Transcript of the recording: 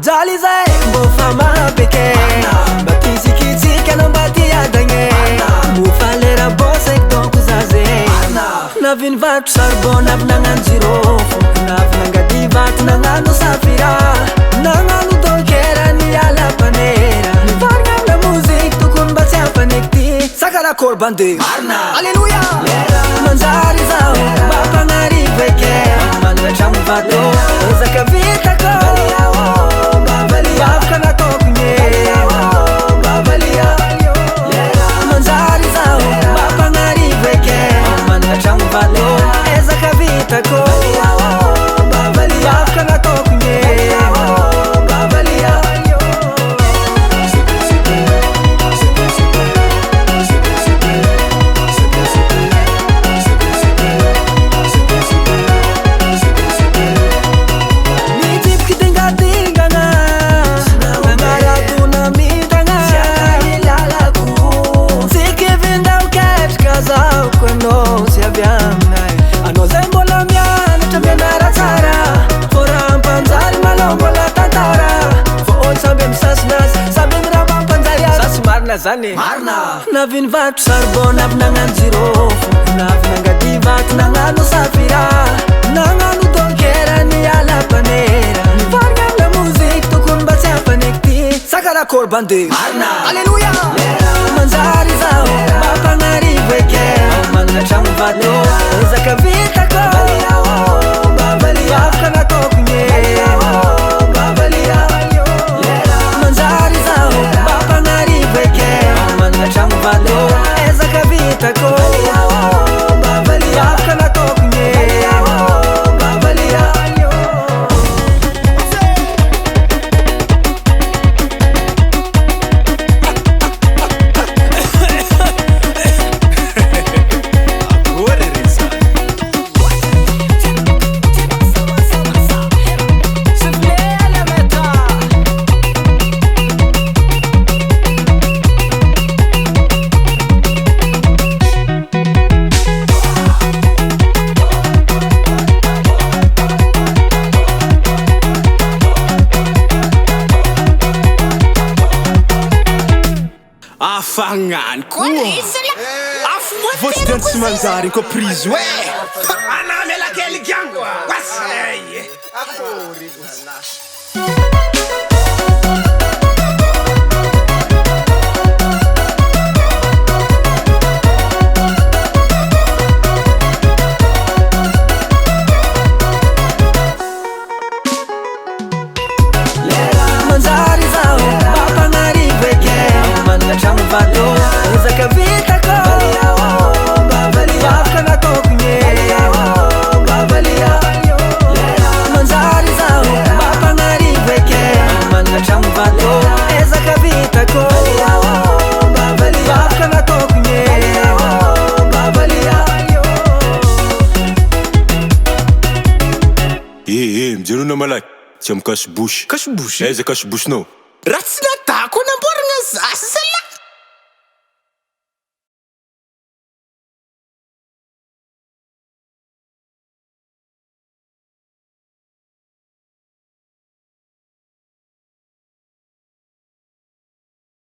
manjaly zay mbô fa mahapeke mba kitsikitsika anao mba tiadagne mofa lera bôsaiky donko za zay navy nivatro charbon navy nagnano jirofo navy nangady vato nagnano safira nagnano donkera niala panera nivarigna amina moziky tokony mba tsy hampaneky ty sakarakory bandeha alleluia manjary zao mba mpagnariva eke manana tragno vato ezaka vitako bavaka nataoko nye manjary zao mba mpagnariva eke manana tragno vato ezaka vitako bavaka nataoko nye zany navy nivatro charbon navy nagnano jirofo navy nangady vato nagnano safira nagnano donkera niala panera nivarigna amina moziky tokony mba tsy hampaneky ty sakarakory bandeha alleluia manjary zao mba mpagnariva eke manana tragno vato ezaka vitako bavaka nataoko nye manjary zao mba mpagnariva eke manana tragno vato ezaka vitako bavaka nataoko nye Afangan koa Voty den tsy manjary ko prise we Ana mela kely kiango Wasay manjary zao mba mpagnariva eke manana tragno vato ezaka vitako bavaka nataoko nye manjary zao mba mpagnariva eke manana tragno vato ezaka vitako bavaka nataoko nye mijerona malaky tsy amy cache bouche Cache bouche aiza cache bouche nao Raha tsy natako namboaragna zasy